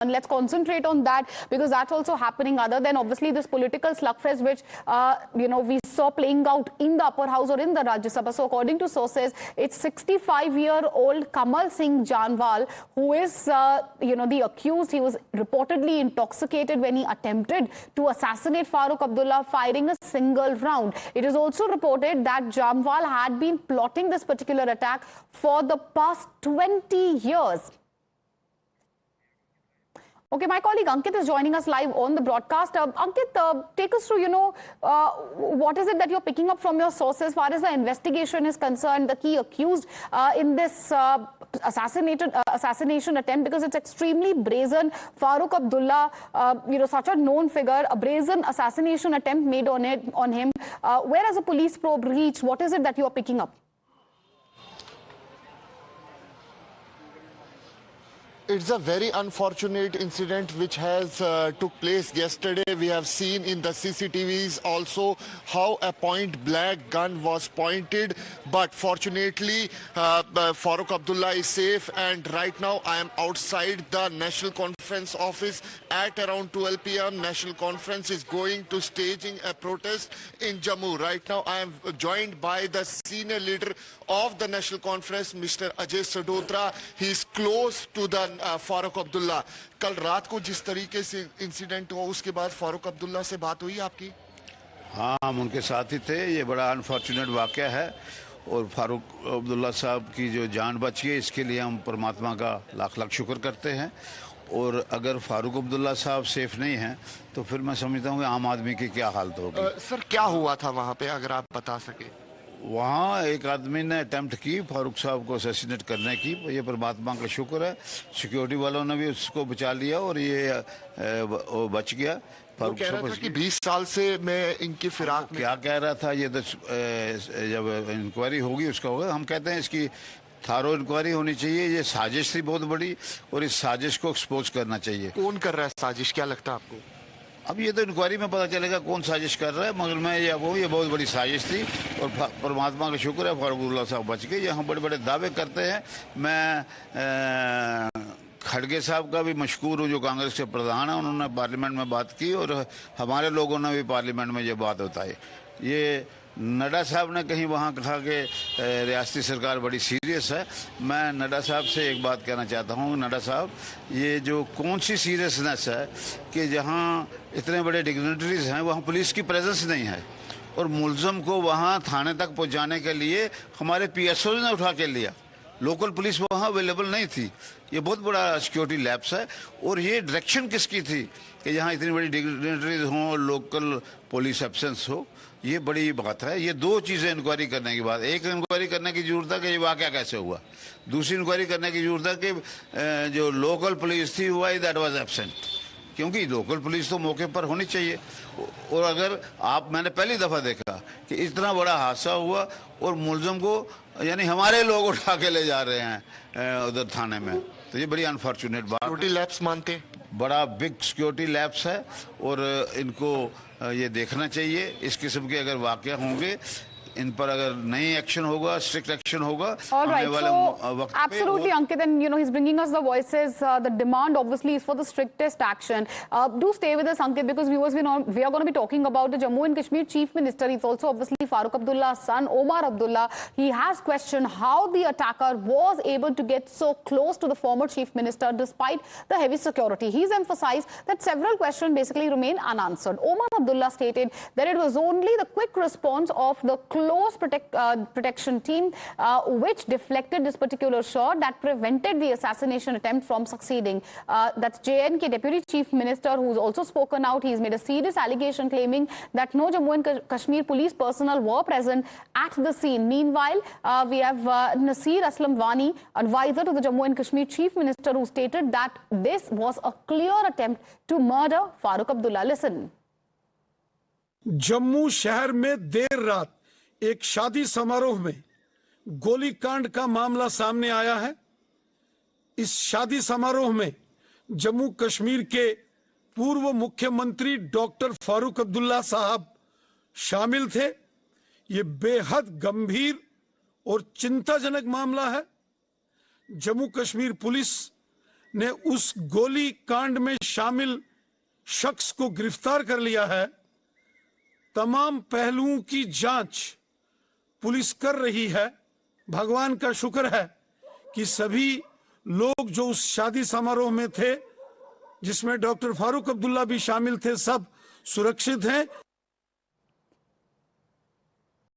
And let's concentrate on that, because that's also happening, other than obviously this political slugfest which we saw playing out in the upper house or in the Rajya Sabha. So according to sources, it's 65-year-old Kamal Singh Janwal who is the accused. He was reportedly intoxicated when he attempted to assassinate Farooq Abdullah, firing a single round. It is also reported that Janwal had been plotting this particular attack for the past 20 years. Okay, my colleague Ankit is joining us live on the broadcast. Ankit, take us through, what is it that you're picking up from your sources as far as the investigation is concerned, the key accused in this assassination attempt, because it's extremely brazen. Farooq Abdullah, such a known figure, a brazen assassination attempt made on him. Where has a police probe reached? What is it that you're picking up? It's a very unfortunate incident which has took place yesterday. We have seen in the CCTVs also how a point-blank gun was pointed. But fortunately, Farooq Abdullah is safe. And right now, I am outside the National Conference office at around 12 p.m. National Conference is going to staging a protest in Jammu. Right now, I am joined by the senior leader of the National Conference, Mr. Ajay Sadotra. He is close to the Farooq Abdullah. कल रात को जिस तरीके से incident हुआ उसके बाद फारूक अब्दुल्ला से बात हुई आपकी? हाँ, हम उनके साथ ही थे. ये बड़ा अनफॉर्चुनेट वाकया है और फारूक अब्दुल्ला साहब की जो जान बची है इसके लिए हम परमात्मा का लाख लाख शुक्र करते हैं. और अगर फारूक अब्दुल्ला साहब सेफ नहीं हैं तो फिर मैं समझता हूँ कि आम आदमी की क्या हालत होगी. सर, क्या हुआ था वहाँ पे, अगर आप बता सके? वहाँ एक आदमी ने अटेम्प्ट की फारूक साहब को असैसिनेट करने की. ये परमात्मा का शुक्र है, सिक्योरिटी वालों ने भी उसको बचा लिया और ये वो बच गया. फारूक साहब कि 20 साल से मैं इनकी फिराक क्या कह रहा था, ये तो जब इंक्वायरी होगी उसका होगा. हम कहते हैं इसकी थारो इंक्वायरी होनी चाहिए. ये साजिश थी बहुत बड़ी और इस साजिश को एक्सपोज करना चाहिए. कौन कर रहा है साजिश, क्या लगता है आपको? अब ये तो इंक्वायरी में पता चलेगा कौन साजिश कर रहा है, मगर मैं ये बहुत बड़ी साजिश थी और परमात्मा का शुक्र है फारूक अब्दुल्ला साहब बच गए. यहाँ बड़े बड़े दावे करते हैं. मैं खड़गे साहब का भी मशकूर हूँ जो कांग्रेस के प्रधान हैं. उन्होंने पार्लियामेंट में बात की और हमारे लोगों ने भी पार्लियामेंट में ये बात बताई. ये नड्डा साहब ने कहीं वहाँ कहा कि रियासती सरकार बड़ी सीरियस है. मैं नड्डा साहब से एक बात कहना चाहता हूँ. नड्डा साहब, ये जो कौन सी सीरियसनेस है कि जहाँ इतने बड़े डिग्नेटरीज हैं वहाँ पुलिस की प्रेजेंस नहीं है और मुलजम को वहाँ थाने तक पहुँचाने के लिए हमारे PSO ने उठा के लिया. लोकल पुलिस वहाँ अवेलेबल नहीं थी. ये बहुत बड़ा सिक्योरिटी लैप्स है. और ये डायरेक्शन किसकी थी कि यहाँ इतनी बड़ी डिग्नेटरीज हों और लोकल पुलिस एब्सेंस हो. ये बड़ी बात है. ये दो चीज़ें इंक्वायरी करने की बात. एक इंक्वायरी करने की जरूरत है कि ये वाकया कैसे हुआ. दूसरी इंक्वायरी करने की जरूरत है कि जो लोकल पुलिस थी वाई दैट वाज एब्सेंट, क्योंकि लोकल पुलिस तो मौके पर होनी चाहिए. और अगर मैंने पहली दफ़ा देखा कि इतना बड़ा हादसा हुआ और मुलजम को यानी हमारे लोग उठा के ले जा रहे हैं उधर थाने में, तो ये बड़ी अनफॉर्चुनेट बात. सिक्योरिटी लैप्स मानते हैं, बड़ा बिग सिक्योरिटी लैप्स है और इनको ये देखना चाहिए. इस किस्म के अगर वाकया होंगे इन पर अगर नहीं एक्शन होगा, स्ट्रिक्ट एक्शन होगा आने वाले वक्त पे. Absolutely, Ankit, and he's bringing us the voices. The demand obviously is for the strictest action. Do stay with us, Ankit, because viewers, we are going to be talking about the Jammu and Kashmir Chief Minister. He's also obviously Farooq Abdullah's son, Omar Abdullah. He has questioned how the attacker was able to get so close to the former Chief Minister despite the heavy security. He's emphasized that several questions basically remain unanswered. Omar Abdullah stated that it was only the quick response of the close protection team which deflected this particular shot that prevented the assassination attempt from succeeding. That's JNK Deputy Chief Minister, who's also spoken out. He's made a serious allegation claiming that no Jammu and Kashmir police personnel were present at the scene. Meanwhile, we have Nasir Aslam Wani, advisor to the Jammu and Kashmir Chief Minister, who stated that this was a clear attempt to murder Farooq Abdullah. Listen. Jammu शहर में देर रात एक शादी समारोह में गोलीकांड का मामला सामने आया है. इस शादी समारोह में जम्मू कश्मीर के पूर्व मुख्यमंत्री डॉक्टर फारूक अब्दुल्ला साहब शामिल थे. ये बेहद गंभीर और चिंताजनक मामला है. जम्मू कश्मीर पुलिस ने उस गोली कांड में शामिल शख्स को गिरफ्तार कर लिया है, तमाम पहलुओं की जांच पुलिस कर रही है। भगवान का शुक्र है कि सभी लोग जो उस शादी समारोह में थे, जिसमें डॉक्टर फारूक अब्दुल्ला भी शामिल थे, सब सुरक्षित हैं।